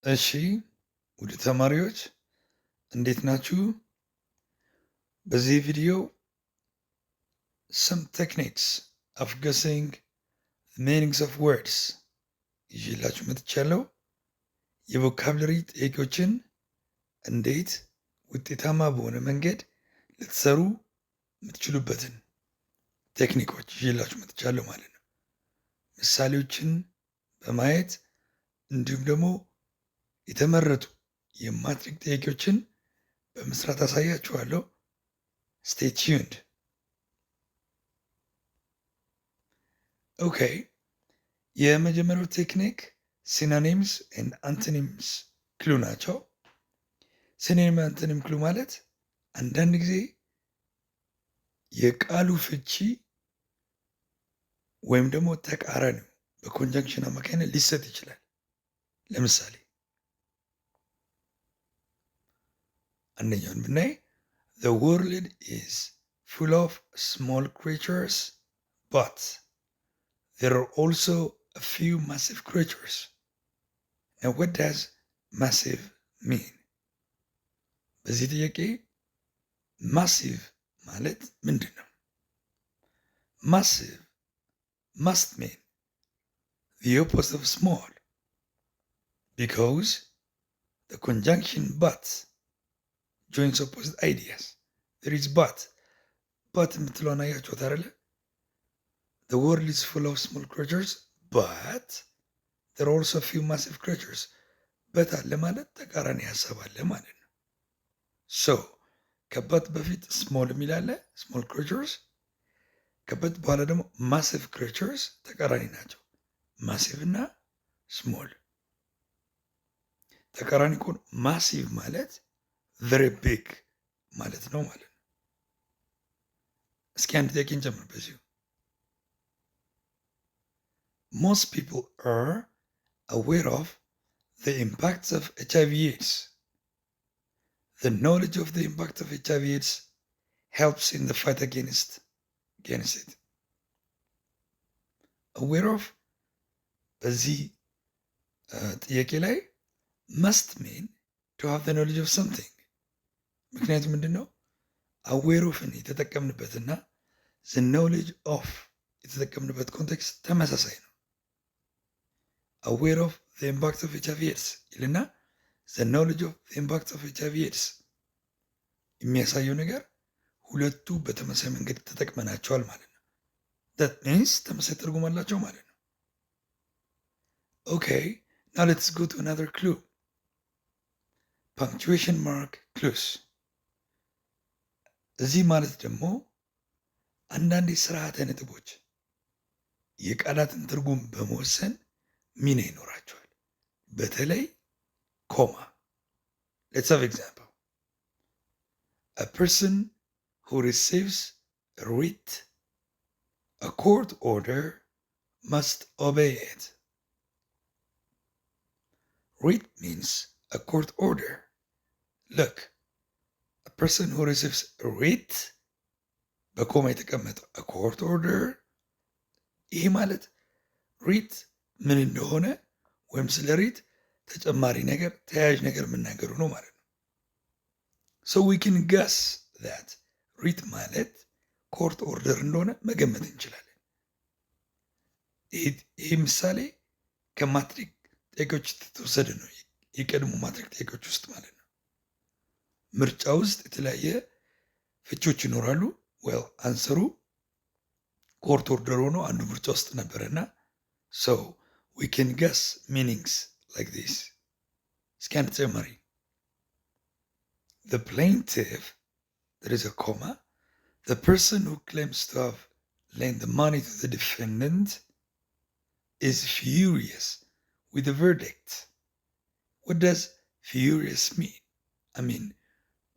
እሺ ውድ ተማሪዎች እንዴት ናችሁ? በዚህ ቪዲዮ some techniques of guessing the meanings of words ይዤላችሁ መጥቻለሁ። የቮካብለሪ ጥያቄዎችን እንዴት ውጤታማ በሆነ መንገድ ልትሰሩ የምትችሉበትን ቴክኒኮች ይዤላችሁ መጥቻለሁ ማለት ነው። ምሳሌዎችን በማየት እንዲሁም ደግሞ የተመረጡ የማትሪክ ጥያቄዎችን በመስራት አሳያችኋለሁ። Stay tuned. ኦኬ የመጀመሪያው ቴክኒክ ሲኖኒምስ ኤንድ አንቶኒምስ ክሉ ናቸው። ሲኖኒም አንቶኒም ክሉ ማለት አንዳንድ ጊዜ የቃሉ ፍቺ ወይም ደግሞ ተቃራኒው በኮንጃንክሽን አማካኝነት ሊሰጥ ይችላል። ለምሳሌ አንደኛውን ብናይ the world is full of small creatures but there are also a few massive creatures. Now what does massive mean? በዚህ ጥያቄ ማሲቭ ማለት ምንድን ነው? ማሲቭ must mean the opposite of small because the conjunction but joins opposite ideas. There is but የምትለውን አያችሁት አይደለ? The world is full of small creatures but there are also a few massive creatures. but አለ ማለት ተቃራኒ ሀሳብ አለ ማለት ነው። so ከበት በፊት small የሚል አለ small creatures፣ ከበት በኋላ ደግሞ massive creatures ተቃራኒ ናቸው። massive እና small ተቃራኒ ከሆኑ massive ማለት very big ማለት ነው ማለት ነው። እስኪ አንድ ጥያቄ እንጨምር በዚሁ። Most people are aware of the impacts of HIV/AIDS. The knowledge of the impact of HIV/AIDS helps in the fight against it. Aware of በዚህ ጥያቄ ላይ must mean to have the knowledge of something. ምክንያቱም ምንድን ነው አዌር ኦፍን የተጠቀምንበትና the knowledge of የተጠቀምንበት ኮንቴክስት ተመሳሳይ ነው። aware of the impact of HIV/AIDS ይልና the knowledge of the impact of HIV/AIDS የሚያሳየው ነገር ሁለቱ በተመሳሳይ መንገድ ተጠቅመናቸዋል ማለት ነው። that means ተመሳሳይ ትርጉም አላቸው ማለት ነው። okay, now let's go to another clue. punctuation mark clues. እዚህ ማለት ደግሞ አንዳንድ የስርዓተ ነጥቦች የቃላትን ትርጉም በመወሰን ሚና ይኖራቸዋል። በተለይ ኮማ። let's have example. a person who receives a writ, a court order must obey it. writ means a court order. look, a person who receives a writ በኮማ የተቀመጠው a court order ይህ ማለት ሪት ምን እንደሆነ ወይም ስለ ሪት ተጨማሪ ነገር ተያያዥ ነገር የምናገሩ ነው ማለት ነው። so we can guess that ሪት ማለት ኮርት ኦርደር እንደሆነ መገመት እንችላለን። ይህ ምሳሌ ከማትሪክ ጥያቄዎች የተወሰደ ነው። የቀድሞ ማትሪክ ጥያቄዎች ውስጥ ማለት ነው። ምርጫ ውስጥ የተለያየ ፍቾች ይኖራሉ። አንሰሩ ኮርት ኦርደር ሆኖ አንዱ ምርጫ ውስጥ ነበረና so we can guess meanings like this. እስኪ አንድ ተጨማሪ the plaintiff, there is a comma, the person who claims to have lent the money to the defendant is furious with the verdict. what does furious mean?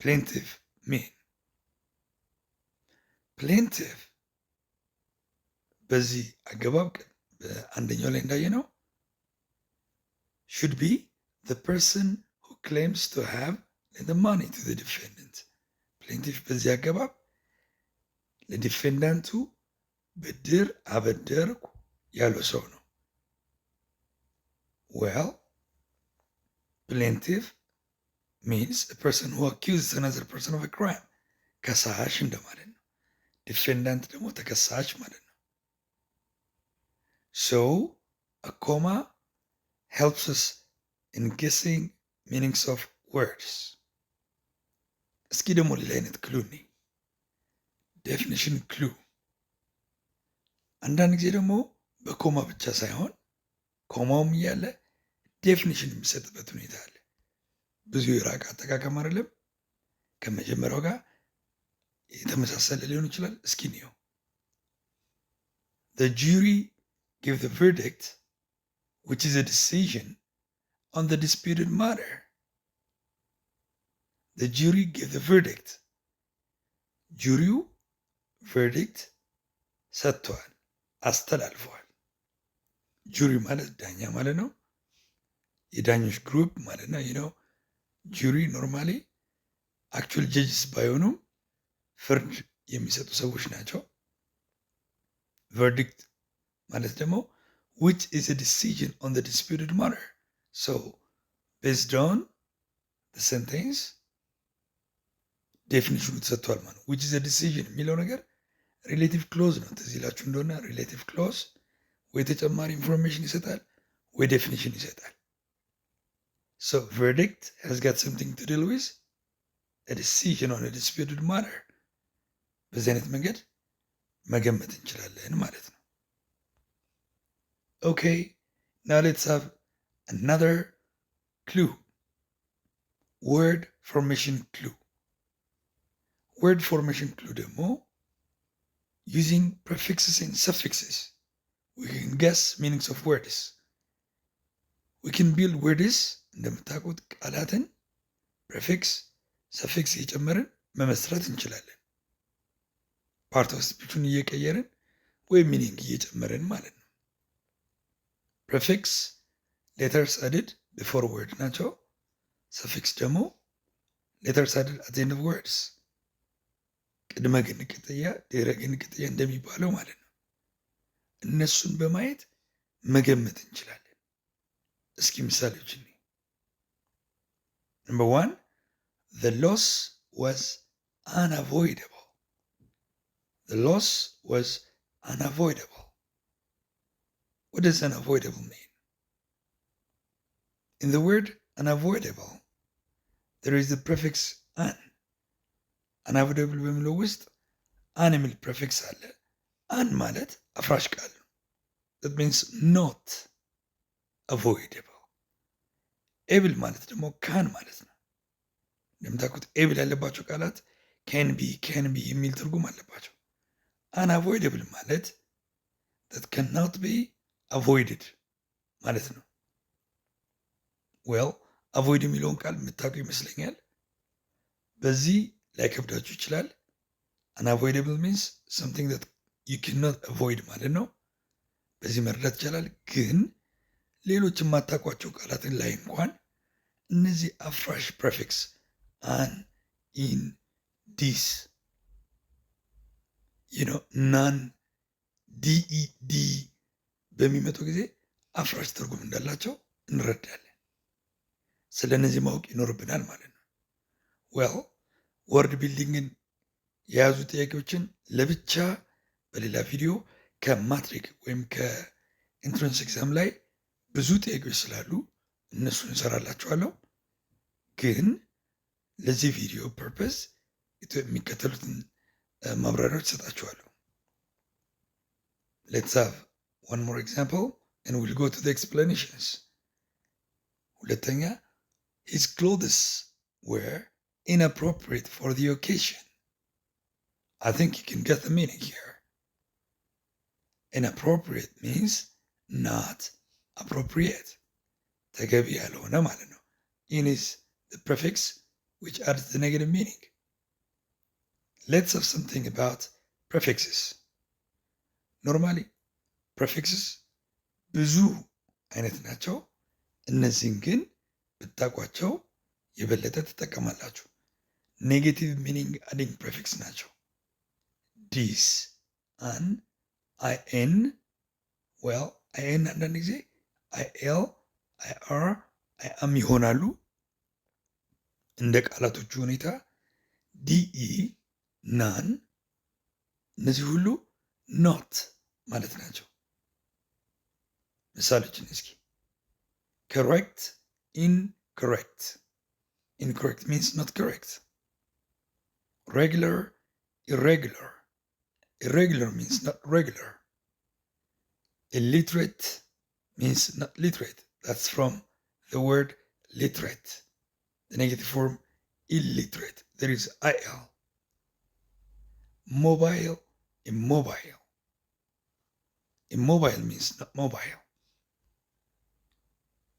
plaintiff mean? plaintiff በዚህ አገባብ በአንደኛው ላይ እንዳየነው should be the person who claims to have lent the money to the defendant. plaintiff በዚህ አገባብ ለዲፌንዳንቱ ብድር አበደርኩ ያለው ሰው ነው። plaintiff means a person who accuses another person of a crime. ከሳሽ እንደማለት ነው። ዲፌንዳንት ደግሞ ተከሳሽ ማለት ነው። So a comma helps us in guessing meanings of words. እስኪ ደግሞ ሌላ አይነት ክሉ ነኝ። ዴፊኒሽን ክሉ አንዳንድ ጊዜ ደግሞ በኮማ ብቻ ሳይሆን ኮማውም እያለ ዴፊኒሽን የሚሰጥበት ሁኔታ አለ። ብዙ የራቀ አጠቃቀም አይደለም፣ ከመጀመሪያው ጋር የተመሳሰለ ሊሆን ይችላል። እስኪ እንየው። The jury gave the verdict which is a decision on the disputed matter. The jury gave the verdict. ጁሪው ቨርዲክት ሰጥቷል፣ አስተላልፏል። ጁሪ ማለት ዳኛ ማለት ነው። የዳኞች ግሩፕ ማለት ነው። ነው ጁሪ ኖርማሊ አክቹዋል ጀጅስ ባይሆኑም ፍርድ የሚሰጡ ሰዎች ናቸው። ቨርዲክት ማለት ደግሞ which is a decision on the disputed matter. So based on the sentence ዴፊኒሽኑ ተሰጥቷል ማለት ነው። which is a decision የሚለው ነገር ሪሌቲቭ ክሎዝ ነው። ትዝ ይላችሁ እንደሆነ ሪሌቲቭ ክሎዝ ወይ ተጨማሪ ኢንፎርሜሽን ይሰጣል ወይ ዴፊኒሽን ይሰጣል። So verdict has got something to deal with a decision on a disputed matter. በዚህ አይነት መንገድ መገመት እንችላለን ማለት ነው። Okay, now let's have another clue. Word formation clue. Word formation clue ደግሞ using prefixes and suffixes we can guess meanings of words. We can build words እንደምታውቁት ቃላትን ፕሬፊክስ ሰፊክስ እየጨመርን መመስረት እንችላለን። ፓርት ኦፍ ስፒቹን እየቀየርን ወይም ሚኒንግ እየጨመርን ማለት ነው። ፕሬፊክስ ሌተርስ አድድ ቢፎር ወርድ ናቸው። ሰፊክስ ደግሞ ሌተርስ አድድ አት ኤንድ ኦፍ ወርድስ ቅድመ ግን ቅጥያ ድህረ ግን ቅጥያ እንደሚባለው ማለት ነው። እነሱን በማየት መገመት እንችላለን። እስኪ ምሳሌዎች እንይ። Number 1, the loss was unavoidable. The loss was unavoidable. What does unavoidable mean? In the word unavoidable, there is the prefix un. Unavoidable በሚለው ውስጥ an የሚል ፕሬፊክስ አለ። an ማለት አፍራሽ ቃል ነው። That means not avoidable. ኤብል ማለት ደግሞ ካን ማለት ነው። እንደምታውቁት ኤብል ያለባቸው ቃላት ካን ቢ የሚል ትርጉም አለባቸው። አንአቮይደብል ማለት that cannot be avoided ማለት ነው። well avoid የሚለውን ቃል የምታውቁ ይመስለኛል። በዚህ ላይ ከብዳችሁ ይችላል። unavoidable means something that you cannot avoid ማለት ነው። በዚህ መረዳት ይቻላል። ግን ሌሎች የማታውቋቸው ቃላትን ላይ እንኳን እነዚህ አፍራሽ ፕሬፊክስ አን፣ ኢን፣ ዲስ ናን፣ ዲኢዲ በሚመጡ ጊዜ አፍራሽ ትርጉም እንዳላቸው እንረዳለን። ስለ እነዚህ ማወቅ ይኖርብናል ማለት ነው። ዌል ወርድ ቢልዲንግን የያዙ ጥያቄዎችን ለብቻ በሌላ ቪዲዮ ከማትሪክ ወይም ከኢንትራንስ ኤግዛም ላይ ብዙ ጥያቄዎች ስላሉ እነሱን እንሰራላችኋለሁ። ግን ለዚህ ቪዲዮ ፐርፐስ የሚከተሉትን ማብራሪያዎች ሰጣችኋለሁ። Let's have one more example and we'll go to the explanations. ሁለተኛ, his clothes were inappropriate for the occasion. I think you can get the meaning here. Inappropriate means not appropriate. ተገቢ ያልሆነ ማለት ነው። in is the prefix which adds the negative meaning. Let's have something about prefixes. Normally prefixes ብዙ አይነት ናቸው። እነዚህን ግን ብታውቋቸው የበለጠ ትጠቀማላችሁ። ኔጌቲቭ ሚኒንግ አዲንግ ፕሬፊክስ ናቸው። ዲስ፣ አን፣ አይኤን፣ ዌል አይኤን አንዳንድ ጊዜ አይኤል፣ አይአር፣ አይ አም ይሆናሉ። እንደ ቃላቶቹ ሁኔታ ዲኢ ናን፣ እነዚህ ሁሉ ኖት ማለት ናቸው። ምሳሌዎችን እስኪ correct, incorrect. Incorrect means not correct. Regular, irregular. Irregular means not regular. Illiterate means not literate. That's from the word literate. The negative form, illiterate. There is IL. Mobile, immobile. Immobile means not mobile.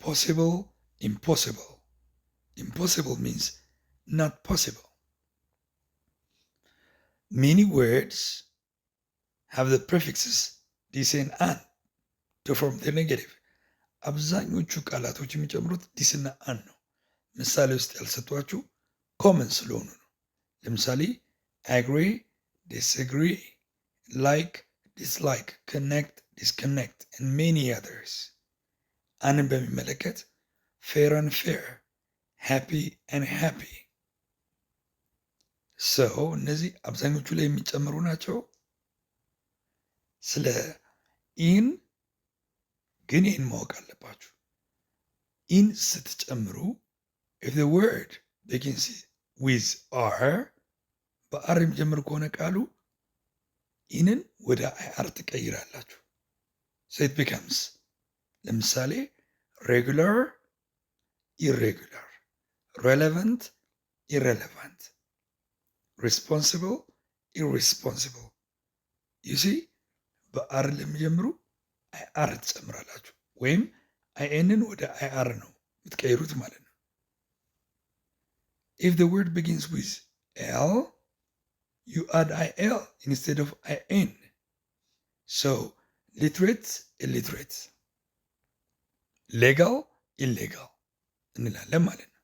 Possible, impossible. Impossible means not possible. Many words have the prefixes dis and an to form the negative. አብዛኞቹ ቃላቶች የሚጨምሩት ዲስ እና አን ነው። ምሳሌ ውስጥ ያልሰጧችሁ ኮመን ስለሆኑ ነው። ለምሳሌ agree, disagree, like, dislike, connect, disconnect and many others. አንን በሚመለከት fair and fair, happy and happy. እነዚህ አብዛኞቹ ላይ የሚጨምሩ ናቸው። ስለ ኢን ግን ይህን ማወቅ አለባችሁ። ኢን ስትጨምሩ if the word begins with r በአር የሚጀምር ከሆነ ቃሉ ኢንን ወደ አይአር ትቀይራላችሁ። so it becomes ለምሳሌ regular, irregular, relevant, irrelevant, responsible, irresponsible. you see በአር ለሚጀምሩ አይአር ትጨምራላችሁ ወይም አይኤንን ወደ አይአር ነው የምትቀይሩት ማለት ነው። if the word begins with l you add il instead of in. so literate, illiterate, legal, illegal እንላለን ማለት ነው።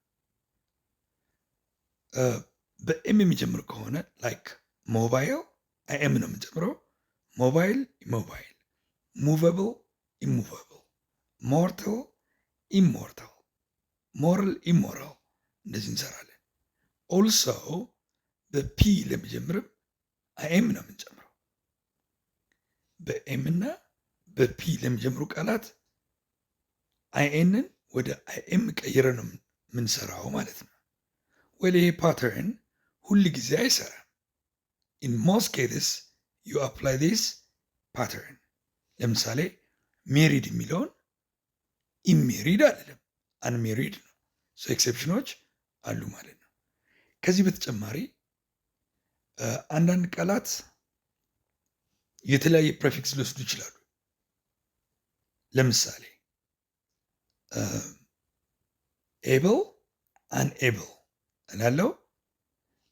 በኤም የሚጀምር ከሆነ ላይክ ሞባይል አይኤም ነው የምንጨምረው። ሞባይል፣ ኢሞባይል፣ ሙቨብል፣ ኢሙቨብል፣ ሞርታል፣ ኢሞርታል፣ ሞራል፣ ኢሞራል እንደዚህ እንሰራለን። ኦልሶ በፒ ለሚጀምርም አይኤም ነው የምንጨምረው። በኤም እና በፒ ለሚጀምሩ ቃላት አይኤንን ወደ አይኤም ቀይረ ነው የምንሰራው ማለት ነው። well ይሄ ፓተርን ሁል ጊዜ አይሰራም። in most cases you apply this pattern. ለምሳሌ ሜሪድ የሚለውን ኢሜሪድ አይደለም አንሜሪድ ነው። so ኤክሴፕሽኖች አሉ ማለት ነው። ከዚህ በተጨማሪ አንዳንድ ቃላት የተለያየ ፕሬፊክስ ሊወስዱ ይችላሉ። ለምሳሌ ኤብል አንኤብል እላለው።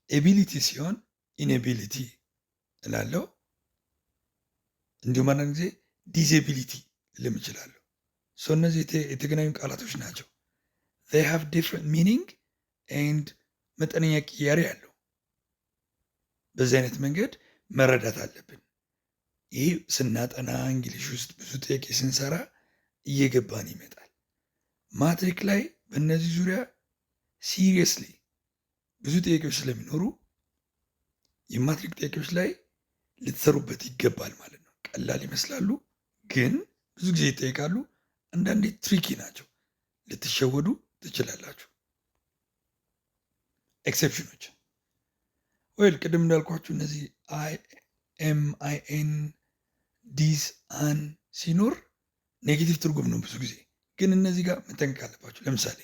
ኤቢሊቲ ሲሆን ኢንኤቢሊቲ እላለው። እንዲሁም አንዳንድ ጊዜ ዲስኤቢሊቲ ልም እችላለሁ። እነዚህ የተገናኙ ቃላቶች ናቸው። they have different meaning and መጠነኛ ቅያሬ ያለው። በዚህ አይነት መንገድ መረዳት አለብን። ይህ ስናጠና እንግሊሽ ውስጥ ብዙ ጥያቄ ስንሰራ እየገባን ይመጣል። ማትሪክ ላይ በእነዚህ ዙሪያ ሲሪየስሊ ብዙ ጥያቄዎች ስለሚኖሩ የማትሪክ ጥያቄዎች ላይ ልትሰሩበት ይገባል ማለት ነው። ቀላል ይመስላሉ፣ ግን ብዙ ጊዜ ይጠይቃሉ። አንዳንዴ ትሪኪ ናቸው፣ ልትሸወዱ ትችላላችሁ። ኤክሴፕሽኖች ወይል ቅድም እንዳልኳችሁ እነዚህ አይ ኤም አይ ኤን ዲስ አን ሲኖር ኔጌቲቭ ትርጉም ነው ብዙ ጊዜ፣ ግን እነዚህ ጋር መጠንቀቅ አለባችሁ። ለምሳሌ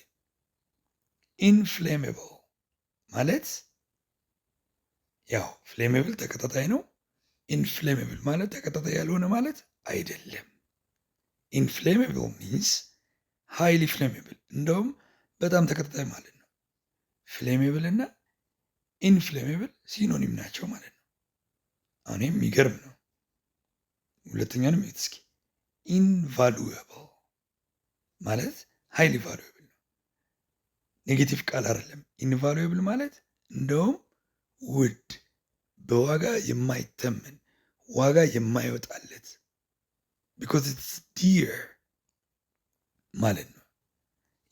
ኢንፍሌሜብል ማለት ያው ፍሌሜብል ተቀጣጣይ ነው። ኢንፍሌሜብል ማለት ተቀጣጣይ ያልሆነ ማለት አይደለም። ኢንፍሌሜብል ሚንስ ሃይሊ ፍሌሜብል፣ እንደውም በጣም ተቀጣጣይ ማለት ነው። ፍሌሜብል እና ኢንፍሌሜብል ሲኖኒም ናቸው ማለት ነው። አሁን የሚገርም ነው። ሁለተኛንም ይት እስኪ ኢንቫሉዌብል ማለት ሃይሊ ቫሉዌብል ነው። ኔጌቲቭ ቃል አይደለም። ኢንቫሉዌብል ማለት እንደውም ውድ፣ በዋጋ የማይተመን፣ ዋጋ የማይወጣለት because it's dear ማለት ነው።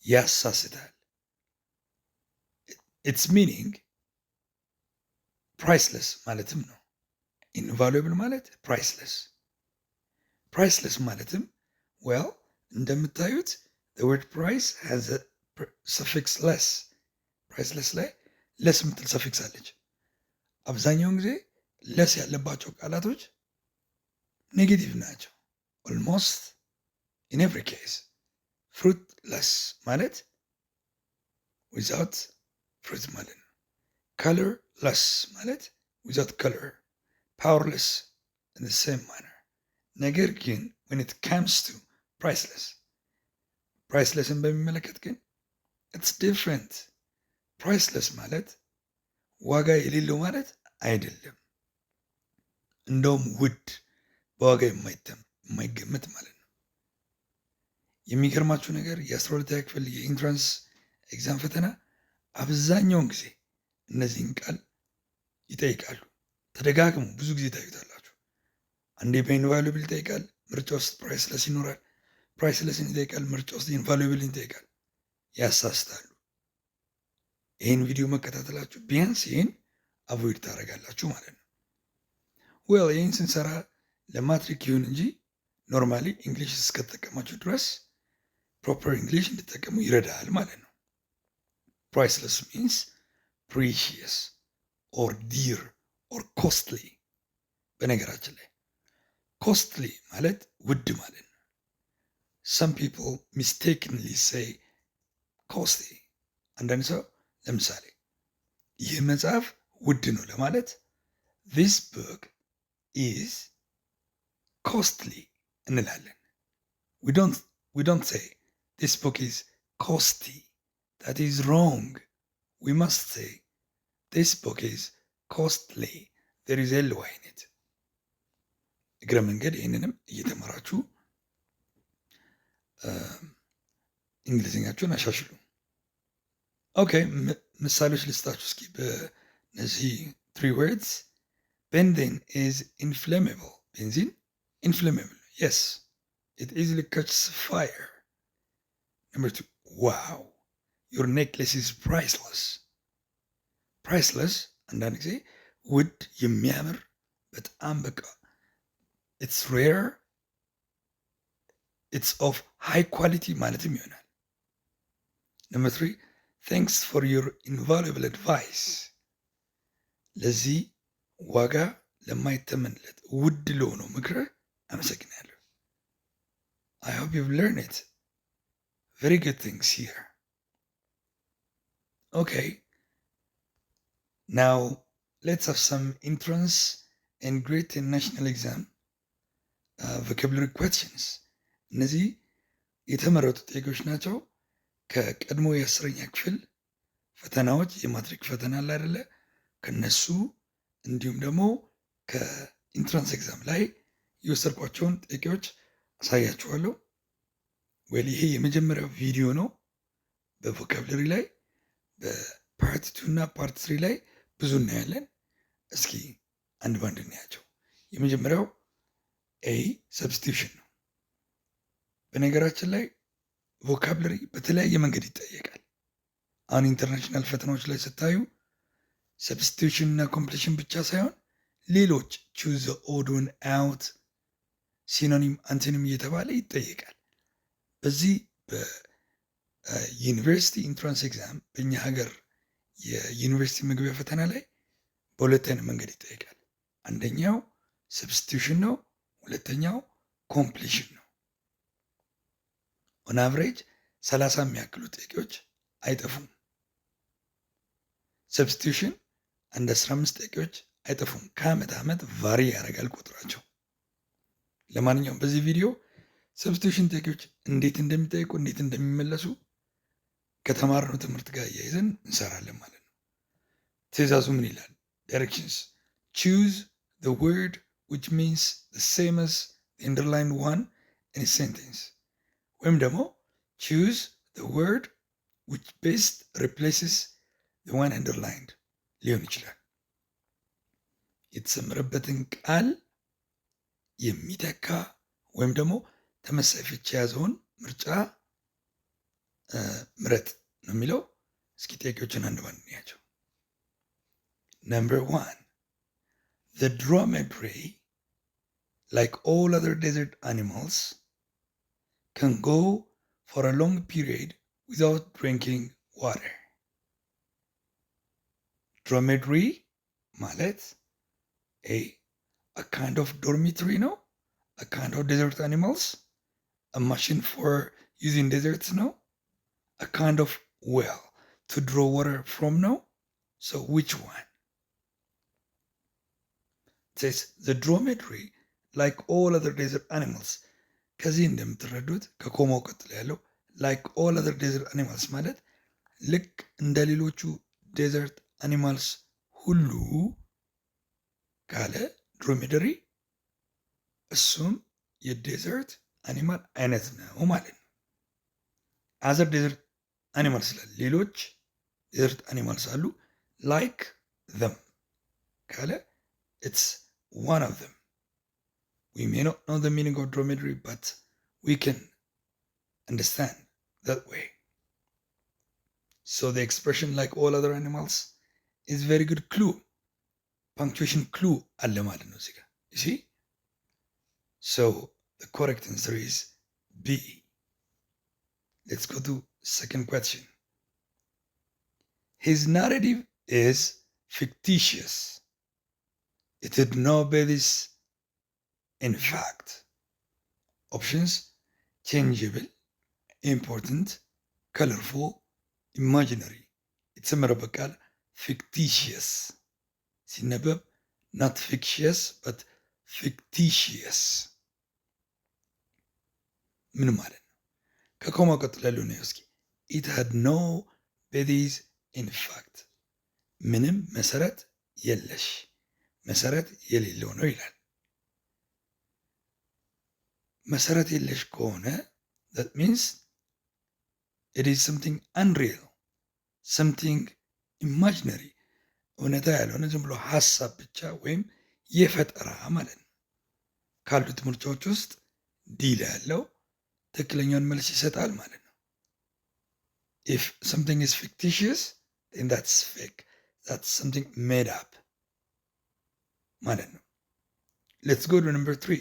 ያሳስታል። its meaning priceless ማለትም ነው። invaluable ማለት priceless ማለትም well እንደምታዩት the word price has a suffix less priceless ላይ less የምትል suffix አለች። አብዛኛውን ጊዜ less ያለባቸው ቃላቶች ኔጌቲቭ ናቸው። almost in every case fruitless ማለት without fruit ማለት ነው። colorless ማለት without color powerless in the same manner ነገር ግን when it comes to pricelessን በሚመለከት ግን it's different priceless ማለት ዋጋ የሌለው ማለት አይደለም። እንደውም ውድ በዋጋ የማይገመት ማለት ነው። የሚገርማችሁ ነገር የ12ኛ ክፍል የኢንትራንስ ኤግዛም ፈተና አብዛኛውን ጊዜ እነዚህን ቃል ይጠይቃሉ። ተደጋግሞ ብዙ ጊዜ ታዩታላችሁ። አንዴ በኢንቫሉብል ይጠይቃል፣ ምርጫ ውስጥ ፕራይስለስ ይኖራል። ፕራይስለስን ይጠይቃል፣ ምርጫ ውስጥ ኢንቫሉብልን ይጠይቃል። ያሳስታሉ። ይህን ቪዲዮ መከታተላችሁ ቢያንስ ይህን አቮይድ ታደርጋላችሁ ማለት ነው። ዌል ይህን ስንሰራ ለማትሪክ ይሁን እንጂ ኖርማሊ እንግሊሽ እስከተጠቀማችሁ ድረስ ፕሮፐር እንግሊሽ እንድጠቀሙ ይረዳል ማለት ነው። ፕራይስለስ ሚንስ ፕሪሺየስ ኦር ዲር ኦር ኮስትሊ። በነገራችን ላይ ኮስትሊ ማለት ውድ ማለት ነው። some people mistakenly say costly። አንዳንድ ሰው ለምሳሌ ይህ መጽሐፍ ውድ ነው ለማለት this book is costly እንላለን። we don't say this book is costly. that is wrong. we must say this book is costly. there is ly in it። እግረ መንገድ ይህንንም እየተማራችሁ እንግሊዝኛችሁን አሻሽሉ። ኦኬ ምሳሌዎች ልስጣችሁ እስኪ በእነዚህ 3 words። benzene is inflammable። ቤንዚን inflammable. yes, it easily catches fire. number 2, wow, your necklace is priceless. priceless አንዳንድ ጊዜ ውድ የሚያምር በጣም በቃ it's rare, it's of high quality ማለትም ይሆናል። number 3, thanks for your invaluable advice። ለዚህ ዋጋ ለማይተመንለት ውድ ለሆነው ምክርህ አመሰግናለሁ። I hope you've learned it. Very good things here. Okay, now let's have some entrance and great national exam vocabulary questions. እነዚህ የተመረጡ ጥያቄዎች ናቸው ከቀድሞ የ10ኛ ክፍል ፈተናዎች የማትሪክ ፈተና ላይ አይደለ ከነሱ እንዲሁም ደግሞ ከኢንትራንስ ኤግዛም ላይ የወሰድኳቸውን ጥያቄዎች አሳያችኋለሁ። ወል ይሄ የመጀመሪያው ቪዲዮ ነው። በቮካብለሪ ላይ በፓርት 2 እና ፓርት 3 ላይ ብዙ እናያለን። እስኪ አንድ ባንድ እናያቸው። የመጀመሪያው ኤ ሰብስቲቱሽን ነው። በነገራችን ላይ ቮካብለሪ በተለያየ መንገድ ይጠየቃል። አሁን ኢንተርናሽናል ፈተናዎች ላይ ስታዩ ሰብስቲቱሽን እና ኮምፕሊሽን ብቻ ሳይሆን ሌሎች ቹዝ ዘ ኦድ ዋን አውት፣ ሲኖኒም፣ አንቶኒም እየተባለ ይጠየቃል። በዚህ በዩኒቨርሲቲ ኢንትራንስ ኤግዛም በእኛ ሀገር የዩኒቨርሲቲ መግቢያ ፈተና ላይ በሁለት አይነት መንገድ ይጠየቃል። አንደኛው ሰብስቲቱሽን ነው፣ ሁለተኛው ኮምፕሊሽን ነው። ኦን አቨሬጅ 30 የሚያክሉ ጥያቄዎች አይጠፉም። ሰብስቲቱሽን አንድ 15 ጥያቄዎች አይጠፉም። ከዓመት ዓመት ቫሪ ያደርጋል ቁጥራቸው። ለማንኛውም በዚህ ቪዲዮ ሰብስቲቱሽን ጥያቄዎች እንዴት እንደሚጠይቁ እንዴት እንደሚመለሱ ከተማርነው ትምህርት ጋር እያይዘን እንሰራለን ማለት ነው። ትዕዛዙ ምን ይላል? ዳይሬክሽንስ choose the word which means the same as the underlined one in a sentence ወይም ደግሞ choose the word which best replaces the one underlined ሊሆን ይችላል። የተሰመረበትን ቃል የሚተካ ወይም ደግሞ ተመሳሳይ ፍቺ የያዘውን ምርጫ ምረጥ ነው የሚለው። እስኪ ጥያቄዎችን አንድ ባንድ እንያቸው። Number 1. The dromedary, like all other desert animals, can go for a long period without drinking water. Dromedary ማለት a kind of dormitory, no? A kind of desert animals, a machine for using deserts, no? A kind of well to draw water from, no? So which one? It says the dromedary, like all other desert animals. ከዚህ እንደምትረዱት ከኮማው ቀጥሎ ያለው like all other desert animals ማለት ልክ እንደ ሌሎቹ ዴዘርት አኒማልስ ሁሉ ካለ ድሮሜደሪ እሱም የዴዘርት አኒማል አይነት ነው ማለት ነው። አዘር ዴዘርት አኒማልስ ስላለ ሌሎች ዴዘርት አኒማልስ አሉ like them ካለ it's one of them. We may not know the meaning of dromedary, but we can understand that way. So the expression like all other animals is very good clue. Punctuation clue አለ ማለት ነው እዚህ ጋር። You see? So the correct answer is B. Let's go to second question. His narrative is fictitious. It did not bear this in fact. Options: changeable, important, colorful, imaginary. የተሰመረበት ቃል fictitious ሲነበብ not fictitious but fictitious ምን ማለት ነው? ከኮማ ቀጥሎ ያለው ነው እስኪ it had no basis in fact ምንም መሰረት የለሽ መሰረት የሌለው ነው ይላል። መሰረት የለሽ ከሆነ that means it is something unreal, something imaginary, እውነታ ያልሆነ ዝም ብሎ ሀሳብ ብቻ ወይም የፈጠራ ማለት ነው። ካሉት ምርጫዎች ውስጥ ዲ ላይ ያለው ትክክለኛውን መልስ ይሰጣል ማለት ነው። if something is fictitious then that's fake, that's something made up ማለት ነው። let's go to number 3.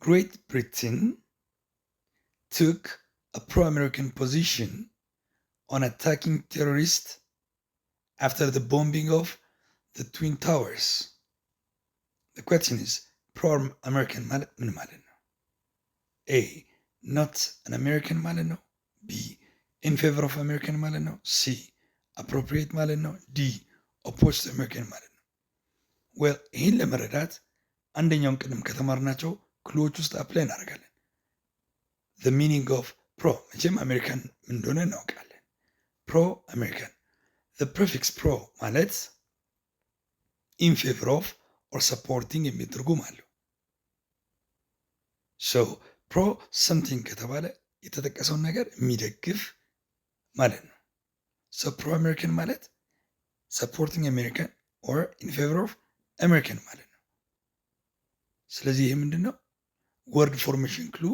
Great Britain took a pro-American position on attacking terrorists after the bombing of the Twin Towers. The question is, pro-American ማለት ምን ማለት ነው? A. Not an American ማለት ነው። B. In favor of American ማለት ነው። C. Appropriate ማለት ነው። D. Opposed to American ማለት ነው። well ይህን ለመረዳት አንደኛውን ቅድም ከተማርናቸው ክሎች ውስጥ አፕላይ እናደርጋለን። the meaning of pro መቼም አሜሪካን ምን እንደሆነ እናውቃለን። pro አሜሪካን the prefix pro ማለት in favor of or supporting የሚል ትርጉም አለው። so pro something ከተባለ የተጠቀሰውን ነገር የሚደግፍ ማለት ነው። so pro አሜሪካን ማለት supporting American or in favor of American ማለት ነው። ስለዚህ ይሄ ምንድን ነው? ወርድ ፎርሜሽን ክሉ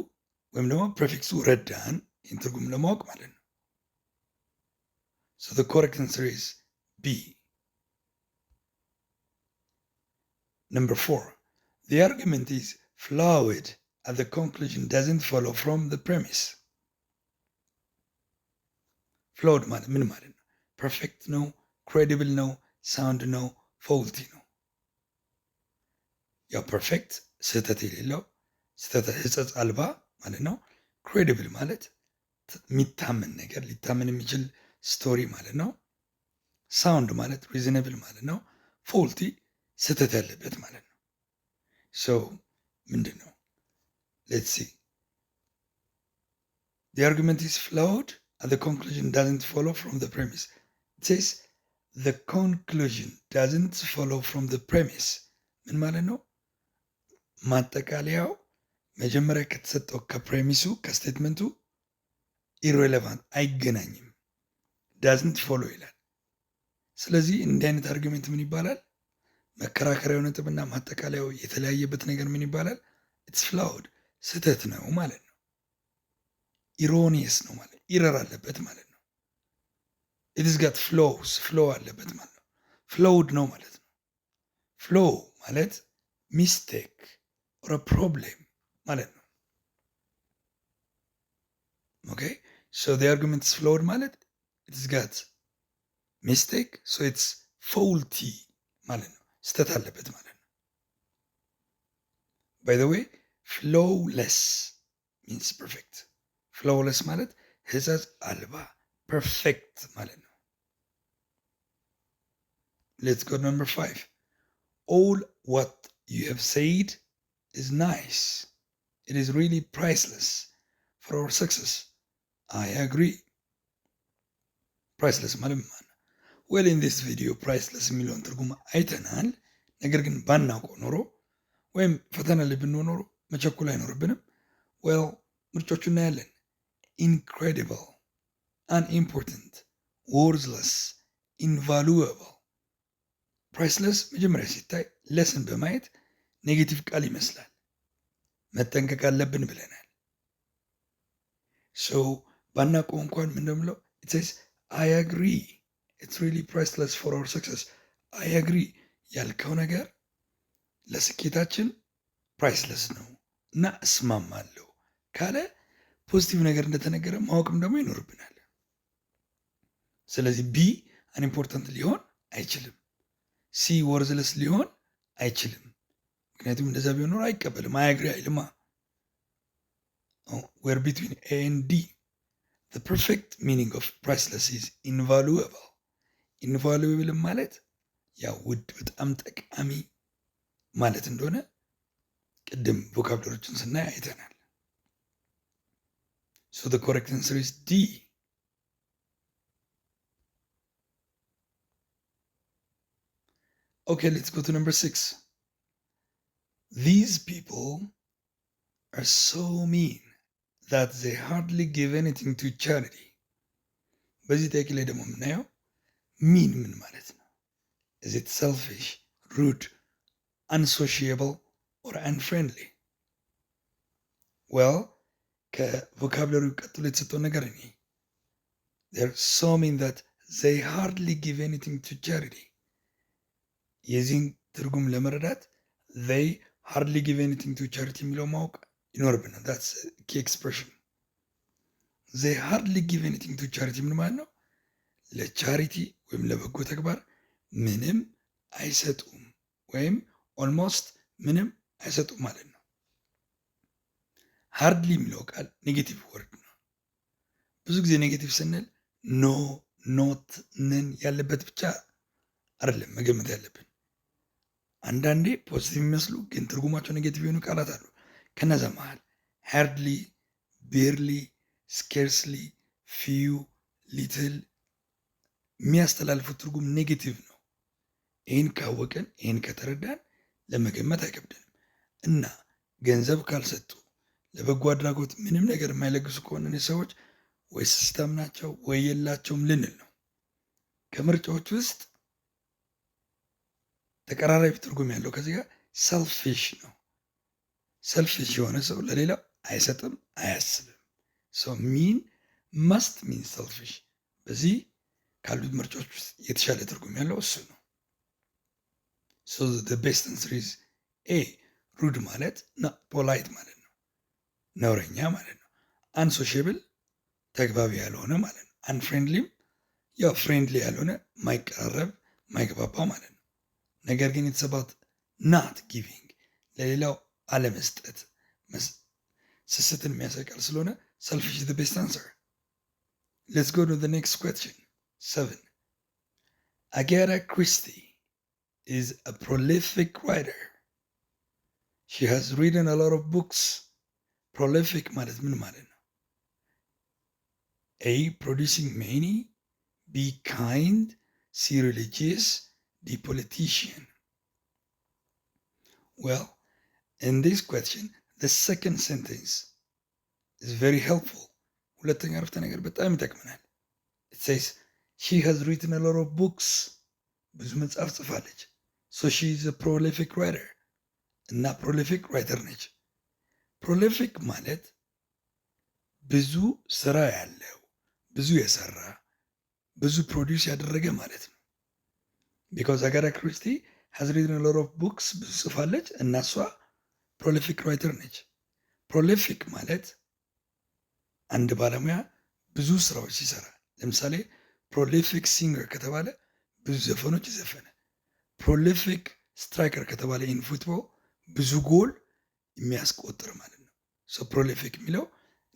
ወይም ደግሞ ፕሬፊክሱ ረዳን ይህን ትርጉም ለማወቅ ማለት ነው። so the correct answer is B. Number 4. The argument is flawed and the conclusion doesn't follow from the premise. flawed ማለት ምን ማለት ነው? ፐርፌክት ነው፣ ክሬዲብል ነው፣ ሳውንድ ነው፣ ፎልቲ ነው። ያው ፐርፌክት ስህተት የሌለው ሕጸጽ አልባ ማለት ነው። ክሬዲብል ማለት የሚታመን ነገር ሊታመን የሚችል ስቶሪ ማለት ነው። ሳውንድ ማለት ሪዝነብል ማለት ነው። ፎልቲ ስህተት ያለበት ማለት ነው። ሰው ምንድን ነው? ሌትስ ሲ the argument is flawed and the conclusion doesn't follow from the premise. It says the conclusion doesn't follow from the premise. ምን ማለት ነው? ማጠቃለያው መጀመሪያ ከተሰጠው ከፕሬሚሱ ከስቴትመንቱ ኢሬሌቫንት አይገናኝም፣ ዳዝንት ፎሎ ይላል። ስለዚህ እንዲህ አይነት አርጊሜንት ምን ይባላል? መከራከሪያው ነጥብና ማጠቃለያው የተለያየበት ነገር ምን ይባላል? ኢትስ ፍላውድ ስህተት ነው ማለት ነው። ኢሮኒየስ ነው ማለት ኢረር አለበት ማለት ነው። ኢትስ ጋት ፍሎውስ ፍሎ አለበት ማለት ነው። ፍሎውድ ነው ማለት ነው። ፍሎ ማለት ሚስቴክ ኦር ፕሮብሌም ማለት ነው። ኦኬ ሶ ዘ አርጉመንት ኢዝ ፍሎውድ ማለት ኢትስ ጋት ሚስቴክ ሶ ኢትስ ፎልቲ ማለት ነው። ስህተት አለበት ማለት ነው። ባይ ዘ ዌይ ፍሎውለስ ሚንስ ፐርፌክት። ፍሎውለስ ማለት ሕጸጽ አልባ ፐርፌክት ማለት ነው። ሌትስ ጎ ነምበር 5 all what you have said is nice. It is really priceless for our success. I agree. Priceless ማለት ማለት ነው። well in this video priceless የሚለውን ትርጉም አይተናል። ነገር ግን ባናውቀው ኖሮ ወይም ፈተና ላይ ብንሆን ኖሮ መቸኮል አይኖርብንም። well ምርጮቹ እናያለን። incredible, unimportant, worthless, invaluable ፕራይስለስ መጀመሪያ ሲታይ ለስን በማየት ኔጌቲቭ ቃል ይመስላል። መጠንቀቅ አለብን ብለናል። ሶ ባናውቀው እንኳን ምን እንደምለው it says I agree it's really priceless for our success. I agree ያልከው ነገር ለስኬታችን ፕራይስለስ ነው እና እስማማለሁ ካለ ፖዚቲቭ ነገር እንደተነገረ ማወቅም ደግሞ ይኖርብናል። ስለዚህ ቢ አንኢምፖርታንት ሊሆን አይችልም። ሲ ወርዝለስ ሊሆን አይችልም። ምክንያቱም እንደዛ ቢሆን ኖሮ አይቀበልም፣ አያግሪ አይልማ። ዌር ቢትዊን ኤ ኤንድ ዲ the perfect meaning of priceless is invaluable. invaluable ማለት ያው ውድ በጣም ጠቃሚ ማለት እንደሆነ ቅድም ቮካብለሮችን ስናይ አይተናል። so the correct answer is D. Okay, let's go to number 6. These people are so mean that they hardly give anything to charity. በዚህ ጥያቄ ላይ ደግሞ የምናየው ሚን ምን ማለት ነው? Is it selfish, rude, unsociable, or unfriendly? well ከቮካብለሪው ቀጥሎ የተሰጠው ነገር እኔ they're so mean that they hardly give anything to charity. የዚህን ትርጉም ለመረዳት they hardly give anything to charity የሚለው ማወቅ ይኖርብናል። that's key expression. they hardly give anything to charity ምን ማለት ነው? ለቻሪቲ ወይም ለበጎ ተግባር ምንም አይሰጡም ወይም ኦልሞስት ምንም አይሰጡም ማለት ነው። ሃርድሊ የሚለው ቃል ኔጌቲቭ ወርድ ነው። ብዙ ጊዜ ኔጌቲቭ ስንል ኖ፣ ኖት፣ ንን ያለበት ብቻ አይደለም መገመት ያለብን። አንዳንዴ ፖዚቲቭ የሚመስሉ ግን ትርጉማቸው ኔጌቲቭ የሆኑ ቃላት አሉ። ከነዛ መሃል ሃርድሊ፣ ቤርሊ፣ ስኬርስሊ፣ ፊዩ፣ ሊትል የሚያስተላልፉት ትርጉም ኔጌቲቭ ነው። ይህን ካወቅን ይህን ከተረዳን ለመገመት አይከብድንም። እና ገንዘብ ካልሰጡ ለበጎ አድራጎት ምንም ነገር የማይለግሱ ከሆነ ሰዎች ወይ ሲስተም ናቸው ወይ የላቸውም ልንል ነው። ከምርጫዎች ውስጥ ተቀራራቢ ትርጉም ያለው ከዚህ ጋር ሰልፊሽ ነው። ሰልፊሽ የሆነ ሰው ለሌላው አይሰጥም፣ አያስብም። ሰው ሚን መስት ሚን ሰልፊሽ። በዚህ ካሉት ምርጫዎች ውስጥ የተሻለ ትርጉም ያለው እሱ ነው። so the best answer is A. ሩድ ማለት ፖላይት ማለት ነው፣ ነውረኛ ማለት ነው። አንሶሽብል ተግባቢ ያልሆነ ማለት ነው። አንፍሬንድሊም ያው ፍሬንድሊ ያልሆነ ማይቀራረብ ማይግባባ ማለት ነው። ነገር ግን የተሰባት ናት ጊቪንግ ለሌላው አለመስጠት ስስትን የሚያሰቃል ስለሆነ ሰልፊሽ is the best answer. Let's go to the next question. 7. Agatha Christie is a prolific writer. She has written a lot of books. Prolific ማለት ምን ማለት ነው? A. Producing many. B. Kind. C. Religious. D. Politician. Well, in this question, the second sentence is very helpful. ሁለተኛ አረፍተ ነገር በጣም ይጠቅመናል. It says, she has written a lot of books. ብዙ መጽሐፍ ጽፋለች. So she is a prolific writer. እና prolific writer ነች. ፕሮሊፊክ ማለት ብዙ ስራ ያለው፣ ብዙ የሰራ፣ ብዙ ፕሮዲውስ ያደረገ ማለት ነው። ቢካዝ አጋታ ክሪስቲ has written a lot of books ብዙ ጽፋለች እና እሷ ፕሮሊፊክ ራይተር ነች። ፕሮሊፊክ ማለት አንድ ባለሙያ ብዙ ስራዎች ሲሰራ፣ ለምሳሌ ፕሮሊፊክ ሲንገር ከተባለ ብዙ ዘፈኖች የዘፈነ፣ ፕሮሊፊክ ስትራይከር ከተባለ ኢን ፉትቦል ብዙ ጎል የሚያስቆጥር ማለት ነው። ሶ ፕሮሊፊክ የሚለው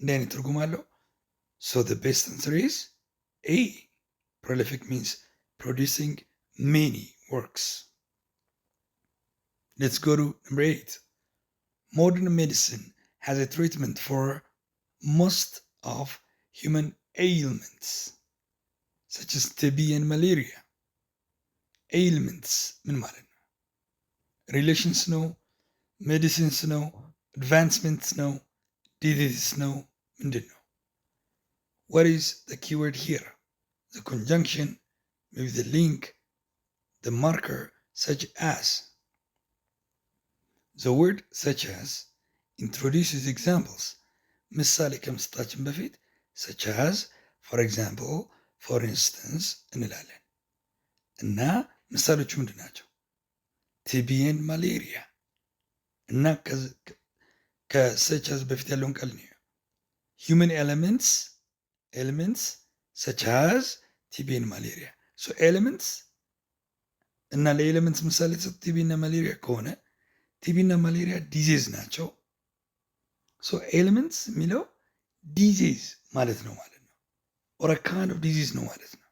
እንዲህ አይነት ትርጉም አለው። ሶ the best answer is A. Prolific means producing many works. Let's go to number 8. Modern medicine has a treatment for most of human ailments, such as TB and malaria. Ailments ምን ማለት ነው? Relations ነው? Medicines ነው? Advancements ነው? Diseases ነው? ምንድን ነው? What is the keyword here? The conjunction, maybe the link, the marker, such as. The word such as introduces examples. ምሳሌ ከመስጠታችን በፊት such as, for example, for instance እንላለን እና ምሳሌዎቹ ምንድን ናቸው? ቲቢ ኤንድ ማሌሪያ እና ከሰች as በፊት ያለውን ቃል ነው። human elements such as ቲቢ ኤንድ ማሌሪያ። so elements እና ለኤሌመንትስ ምሳሌ የተሰጡ ቲቢ እና ማሌሪያ ከሆነ ቲቢ እና ማሌሪያ ዲዚዝ ናቸው። ሶ ኤሌመንትስ የሚለው ዲዚዝ ማለት ነው ማለት ነው። ኦር ካይንድ ኦፍ ዲዚዝ ነው ማለት ነው።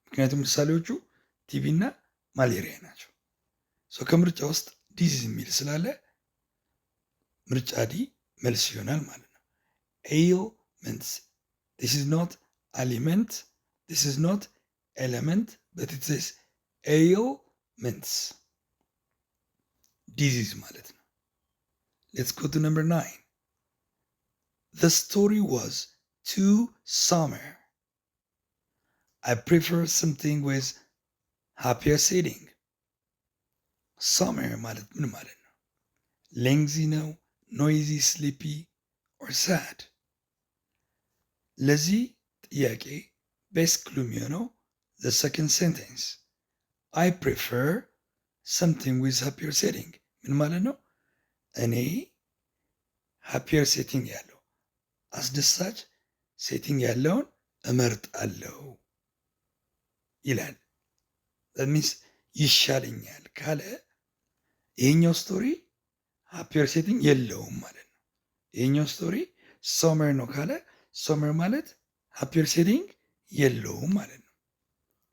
ምክንያቱም ምሳሌዎቹ ቲቢ እና ማሌሪያ ናቸው። ሶ ከምርጫ ውስጥ ዲዚዝ የሚል ስላለ ምርጫ ዲ መልስ ይሆናል ማለት ነው። ኤልመንትስ this is not aliment, this is not element, but it says ailments. ዲዚዝ ማለት ነው። Let's go to number 9. The story was too somber. I prefer something with happier setting. Somber ማለት ምን ማለት ነው? lengthy ነው? noisy, sleepy, or sad? ለዚህ ጥያቄ ቤስት ክሉ የሚሆነው the second sentence. I prefer something with happier setting. ምን ማለት ነው? እኔ happier setting ያለው አስደሳች ሴቲንግ ያለውን እመርጣለሁ ይላል። that means ይሻለኛል ካለ ይሄኛው ስቶሪ happier setting የለውም ማለት ነው። ይሄኛው ስቶሪ ሶመር ነው ካለ ሶመር ማለት happier setting የለውም ማለት ነው።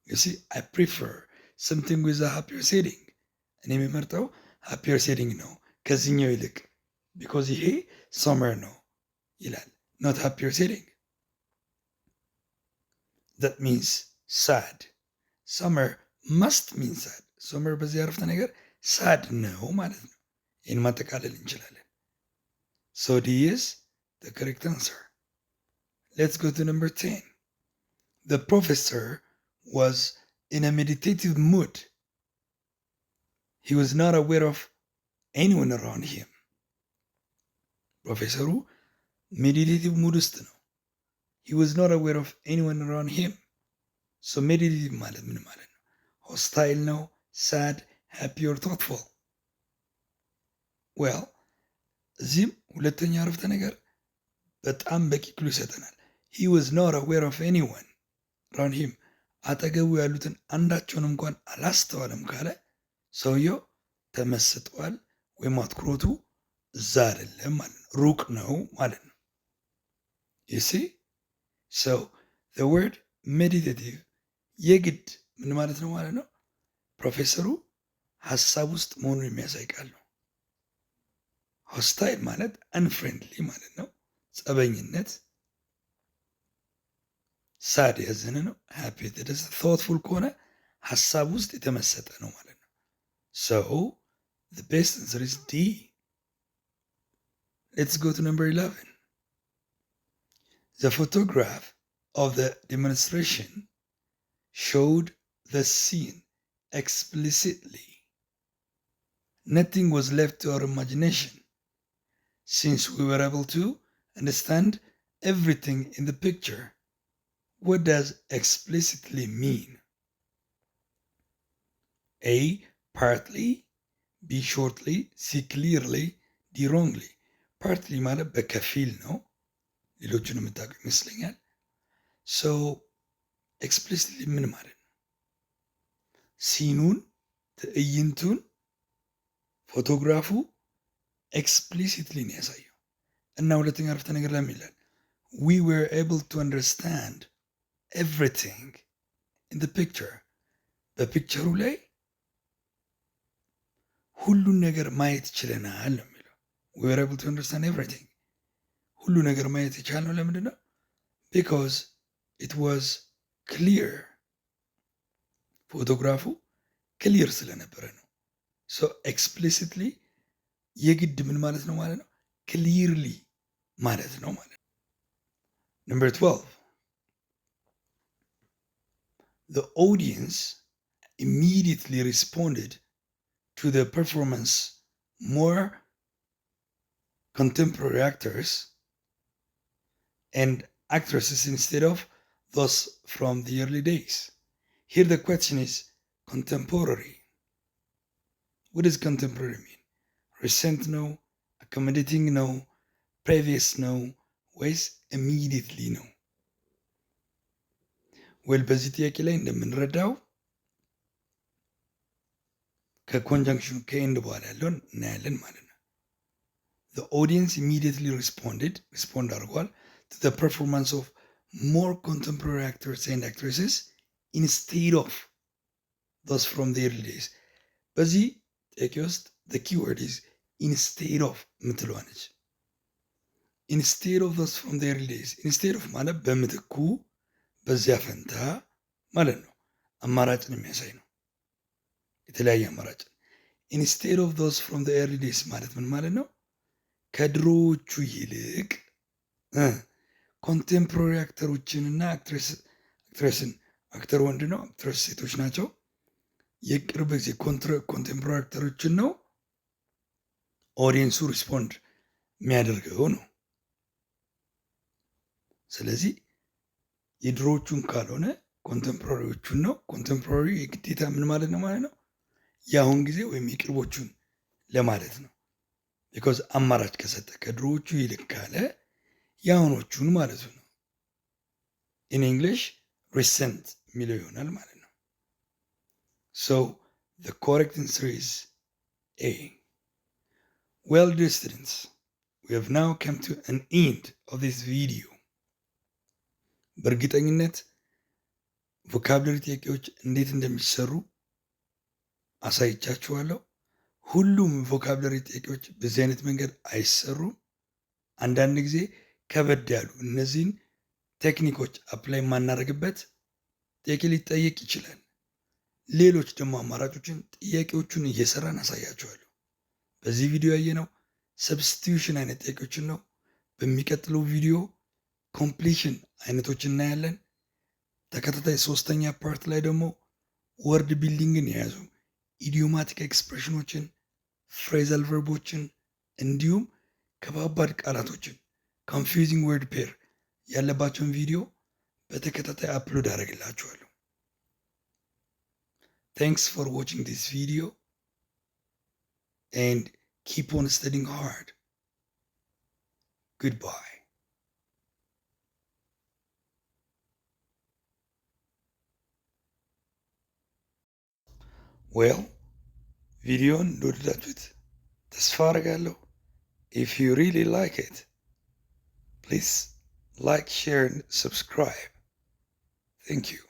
you see I prefer something with a happier setting. እኔ የሚመርጠው happier setting ነው ከዚህኛው ይልቅ because ይሄ ሶመር ነው ይላል። not happier setting. that means sad. summer must mean sad. summer በዚህ አረፍተ ነገር sad ነው ማለት ነው። ይህን ማጠቃለል እንችላለን። so D is the correct answer. Let's go to number 10. The professor was in a meditative mood. He was not aware of anyone around him. ፕሮፌሰሩ ሜዲቴቲቭ ሙድ ውስጥ ነው። he was not aware of anyone around him. so ሜዲቴቲቭ ማለት ምን ማለት ነው? ሆስታይል ነው? sad, happy or thoughtful? well እዚህም ሁለተኛ አረፍተ ነገር በጣም በቂ ክሉ ይሰጠናል። he was not aware of anyone around him. አጠገቡ ያሉትን አንዳቸውን እንኳን አላስተዋለም ካለ ሰውየው ተመስጧል ወይም አትኩሮቱ እዛ አይደለም ማለት ነው፣ ሩቅ ነው ማለት ነው። you see so the word meditative የግድ ምን ማለት ነው ማለት ነው? ፕሮፌሰሩ ሀሳብ ውስጥ መሆኑን የሚያሳይ ቃል ነው። ሆስታይል ማለት አንፍሬንድሊ ማለት ነው፣ ጸበኝነት። ሳድ ያዘነ ነው፣ ሃፒ የተደሰተ። ቶትፉል ከሆነ ሀሳብ ውስጥ የተመሰጠ ነው ማለት ነው። so the best answer is D. Let's go to number 11. The photograph of the demonstration showed the scene explicitly. Nothing was left to our imagination. since we were able to understand everything in the picture. What does explicitly mean? A. Partly, B. Shortly, C. Clearly, D. Wrongly. Partly ማለት በከፊል ነው። ሌሎቹን የምታውቁ ይመስለኛል። So explicitly ምን ማለት ነው? ሲኑን፣ ትዕይንቱን፣ ፎቶግራፉ ኤክስፕሊሲትሊ ነው ያሳየው እና ሁለተኛ አረፍተ ነገር ላይ ይላል we were able to understand everything in the picture. በፒክቸሩ ላይ ሁሉን ነገር ማየት ችለናል ነው የሚለው። we were able to understand everything. ሁሉ ነገር ማየት የቻልነው ለምንድን ነው? because it was clear. ፎቶግራፉ ክሊር ስለነበረ ነው። so explicitly የግድ ምን ማለት ነው ማለት ነው? clearly ማለት ነው ማለት ነው። Number 12. The audience immediately responded to the performance more contemporary actors and actresses instead of those from the early days. Here the question is contemporary. What does contemporary mean? Recent no, accommodating no, previous no, ወይስ immediately ነው? ወል በዚህ ጥያቄ ላይ እንደምንረዳው ከኮንጃንክሽኑ ከኤንድ በኋላ ያለውን እናያለን ማለት ነው። The audience immediately respond አድርጓል to the performance of more contemporary actors and actresses instead of those from the early days. በዚህ ጥያቄ ውስጥ the keyword is instead of የምትለዋ ነች። instead of those from the early days. instead of ማለት በምትኩ በዚያ ፈንታ ማለት ነው። አማራጭን የሚያሳይ ነው። የተለያየ አማራጭ instead of those from the early days ማለት ምን ማለት ነው? ከድሮዎቹ ይልቅ ኮንቴምፖራሪ አክተሮችንና አክትረስን አክተር ወንድ ነው፣ አክትረስ ሴቶች ናቸው። የቅርብ ጊዜ ኮንቴምፖራሪ አክተሮችን ነው ኦዲየንሱ ሪስፖንድ የሚያደርገው ነው። ስለዚህ የድሮዎቹን ካልሆነ ኮንቴምፖራሪዎቹን ነው። ኮንቴምፖራሪ የግዴታ ምን ማለት ነው ማለት ነው? የአሁን ጊዜ ወይም የቅርቦቹን ለማለት ነው። ቢኮዝ አማራጭ ከሰጠ ከድሮዎቹ ይልቅ ካለ የአሁኖቹን ማለቱ ነው። ኢን እንግሊሽ ሪሰንት የሚለው ይሆናል ማለት ነው። ሶ the correct answer is A. Well, dear students, we have now come to an end of this video. በእርግጠኝነት ቮካብለሪ ጥያቄዎች እንዴት እንደሚሰሩ አሳይቻችኋለሁ። ሁሉም ቮካብለሪ ጥያቄዎች በዚህ አይነት መንገድ አይሰሩም። አንዳንድ ጊዜ ከበድ ያሉ እነዚህን ቴክኒኮች አፕላይ የማናደርግበት ጥያቄ ሊጠየቅ ይችላል። ሌሎች ደግሞ አማራጮችን ጥያቄዎቹን እየሰራን አሳያችኋለሁ። በዚህ ቪዲዮ ያየነው ሰብስቲዩሽን አይነት ጥያቄዎችን ነው። በሚቀጥለው ቪዲዮ ኮምፕሊሽን አይነቶችን እናያለን። ተከታታይ ሶስተኛ ፓርት ላይ ደግሞ ወርድ ቢልዲንግን የያዙ ኢዲዮማቲክ ኤክስፕሬሽኖችን፣ ፍሬዛል ቨርቦችን እንዲሁም ከባባድ ቃላቶችን ኮንፊውዚንግ ወርድ ፔር ያለባቸውን ቪዲዮ በተከታታይ አፕሎድ አደርግላችኋለሁ። Thanks for watching this video and keep on studying hard. Goodbye. Well, ቪዲዮን እንደወደዳችሁት ተስፋ አደርጋለሁ። If you really like it, please like, share and subscribe. Thank you.